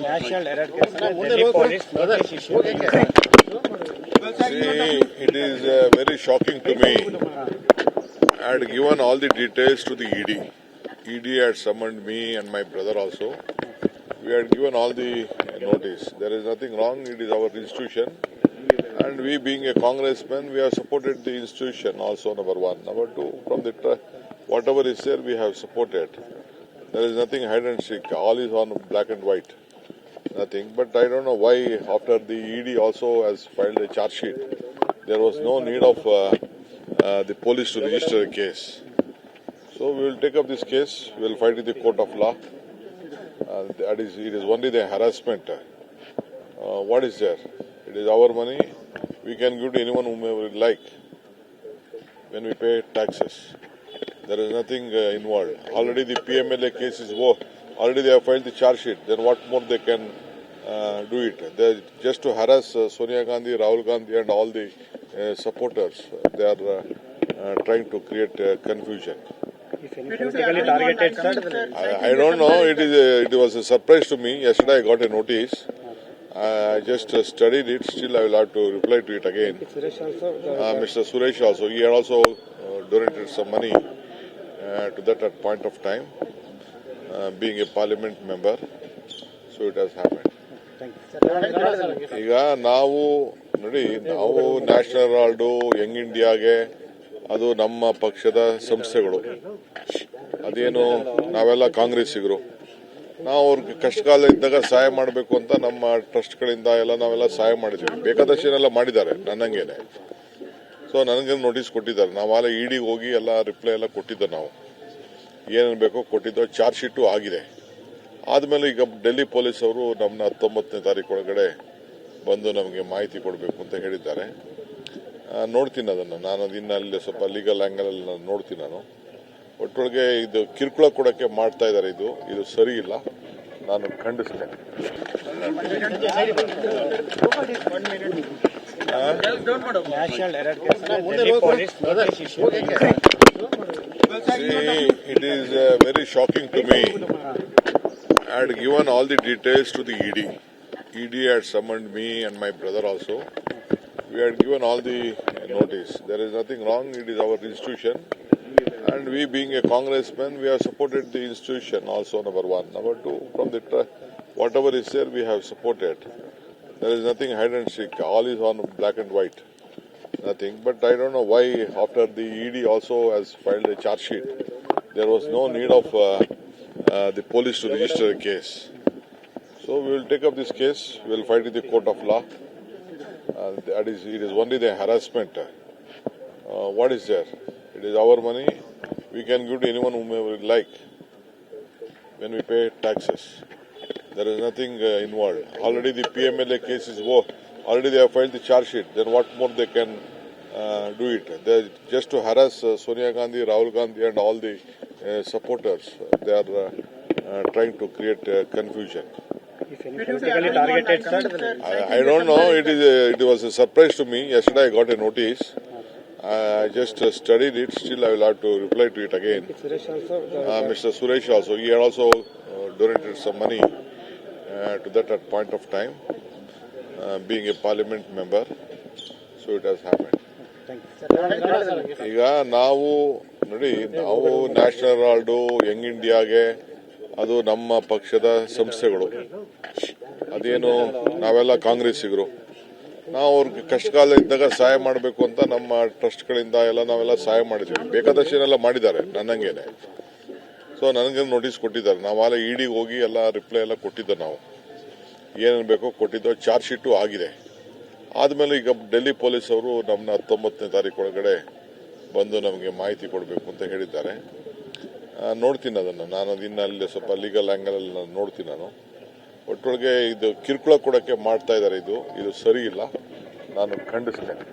National error case. Delhi police notice issue. See, it is very shocking to me. I had given all the details to the ED. ED had summoned me and my brother also. We had given all the notice. There is nothing wrong. It is our institution. And we being a congressman, we have supported the institution also, number one. Number two, from the whatever is there, we have supported. There is nothing hide and seek. All is on black and white. Nothing. But I don't know why after the ED also has filed a charge sheet, there was no need of the police to register a case. So we will take up this case. We will fight in the court of law. It is only the harassment. What is there? It is our money. We can give to anyone whom we would like when we pay taxes. There is nothing involved. Already the PMLA case is over. Already they have filed the charge sheet. Then what more they can do it? They just to harass Sonia Gandhi, Rahul Gandhi, and all the supporters. They are trying to create confusion. If any politically targeted, sir. I don't know. It was a surprise to me. Yesterday I got a notice. I just studied it. Still, I will have to reply to it again. Mr. Suresh also. He had also donated some money to that at point of time, being a parliament member. So it has happened. ಈಗ ನಾವು ನೋಡಿ, ನಾವು national Herald, Young ಇಂಡಿಯಾಗೆ ಅದು ನಮ್ಮ ಪಕ್ಷದ ಸಂಸ್ಥೆಗಳು. ಅದೇನು ನಾವೆಲ್ಲ ಕಾಂಗ್ರೆಸ್ಸಿಗರು. ನಾವು ಅವ್ರಿಗೆ ಕಷ್ಟಕಾಲ ಇದ್ದಾಗ ಸಹಾಯ ಮಾಡಬೇಕು ಅಂತ ನಮ್ಮ ಟ್ರಸ್ಟ್ಗಳಿಂದ ಎಲ್ಲ ನಾವೆಲ್ಲ ಸಹಾಯ ಮಾಡಿದ್ವಿ. ಬೇಕಾದಷ್ಟೇನೆಲ್ಲ ಮಾಡಿದ್ದಾರೆ ನನ್ನಂಗೇನೆ. ಸೊ ನನಗೆ ನೋಟಿಸ್ ಕೊಟ್ಟಿದ್ದಾರೆ. ನಾವೆಲ್ಲ ಇಡಿಗೆ ಹೋಗಿ ಎಲ್ಲ ರಿಪ್ಲೈ ಎಲ್ಲ ಕೊಟ್ಟಿದ್ದೆ. ನಾವು ಏನೇನು ಬೇಕೋ ಕೊಟ್ಟಿದ್ದೋ. ಚಾರ್ಜ್ ಶೀಟು ಆಗಿದೆ. ಆದಮೇಲೆ ಈಗ ಡೆಲ್ಲಿ ಪೊಲೀಸ್ ಅವರು ನಮ್ಮನ್ನ 19ನೇ ತಾರೀಕು ಒಳಗಡೆ ಬಂದು ನಮಗೆ ಮಾಹಿತಿ ಕೊಡಬೇಕು ಅಂತ ಹೇಳಿದ್ದಾರೆ. ನೋಡ್ತೀನಿ ಅದನ್ನು. ನಾನು ಅದನ್ನ ಅಲ್ಲಿ ಸ್ವಲ್ಪ ಲೀಗಲ್ ಆ್ಯಂಗಲಲ್ಲಿ ನಾನು ನೋಡ್ತೀನಿ. ನಾನು ಒಟ್ಟೊಳಗೆ ಇದು ಕಿರುಕುಳ ಕೊಡೋಕ್ಕೆ ಮಾಡ್ತಾ ಇದ್ದಾರೆ. ಇದು ಸರಿ ಇಲ್ಲ. ನಾನು ಖಂಡಿಸ್ತೇನೆ. National error case. Delhi police notice issue. See, it is very shocking to me. I had given all the details to the ED. ED had summoned me and my brother also. We had given all the notice. There is nothing wrong. It is our institution. And we being a congressman, we have supported the institution also, number one. Number two, from the whatever is there, we have supported. There is nothing hide and seek. All is on black and white. Nothing. But I don't know why after the ED also has filed a charge sheet, there was no need of the police to register a case. So we will take up this case. We will fight in the court of law. It is only the harassment. What is there? It is our money. We can give to anyone whom we would like when we pay taxes. There is nothing involved. Already the PMLA case is over. Already they have filed the charge sheet. Then what more they can do it? They just to harass Sonia Gandhi, Rahul Gandhi, and all the supporters. They are trying to create confusion. If any politically targeted, sir. I don't know. It was a surprise to me. Yesterday I got a notice. I just studied it. Still, I will have to reply to it again. Mr. Suresh also. He had also donated some money to that at point of time, being a parliament member. So it has happened. ಈಗ ನಾವು ನೋಡಿ, ನಾವು national Herald, Young ಇಂಡಿಯಾಗೆ ಅದು ನಮ್ಮ ಪಕ್ಷದ ಸಂಸ್ಥೆಗಳು. ಅದೇನು ನಾವೆಲ್ಲ ಕಾಂಗ್ರೆಸ್ಸಿಗರು. ನಾವು ಅವ್ರಿಗೆ ಕಷ್ಟಕಾಲ ಇದ್ದಾಗ ಸಹಾಯ ಮಾಡಬೇಕು ಅಂತ ನಮ್ಮ ಟ್ರಸ್ಟ್ಗಳಿಂದ ಎಲ್ಲ ನಾವೆಲ್ಲ ಸಹಾಯ ಮಾಡಿದ್ವಿ. ಬೇಕಾದಷ್ಟೇನೆಲ್ಲ ಮಾಡಿದ್ದಾರೆ ನನ್ನಂಗೇನೆ. ಸೊ ನನಗೆ ನೋಟಿಸ್ ಕೊಟ್ಟಿದ್ದಾರೆ. ನಾವೆಲ್ಲ ಇಡಿಗೆ ಹೋಗಿ ಎಲ್ಲ ರಿಪ್ಲೈ ಎಲ್ಲ ಕೊಟ್ಟಿದ್ದೆ. ನಾವು ಏನೇನು ಬೇಕೋ ಕೊಟ್ಟಿದ್ದೋ. ಚಾರ್ಜ್ ಶೀಟು ಆಗಿದೆ. ಆದಮೇಲೆ ಈಗ ಡೆಲ್ಲಿ ಪೊಲೀಸ್ ಅವರು ನಮ್ಮನ್ನ 19ನೇ ತಾರೀಕು ಒಳಗಡೆ ಬಂದು ನಮಗೆ ಮಾಹಿತಿ ಕೊಡಬೇಕು ಅಂತ ಹೇಳಿದ್ದಾರೆ. ನೋಡ್ತೀನಿ ಅದನ್ನು. ನಾನು ಅದನ್ನ ಅಲ್ಲಿ ಸ್ವಲ್ಪ ಲೀಗಲ್ ಆ್ಯಂಗಲಲ್ಲಿ ನಾನು ನೋಡ್ತೀನಿ. ನಾನು ಒಟ್ಟೊಳಗೆ ಇದು ಕಿರುಕುಳ ಕೊಡೋಕ್ಕೆ ಮಾಡ್ತಾ ಇದ್ದಾರೆ. ಇದು ಸರಿ ಇಲ್ಲ. ನಾನು ಖಂಡಿಸ್ತೇನೆ.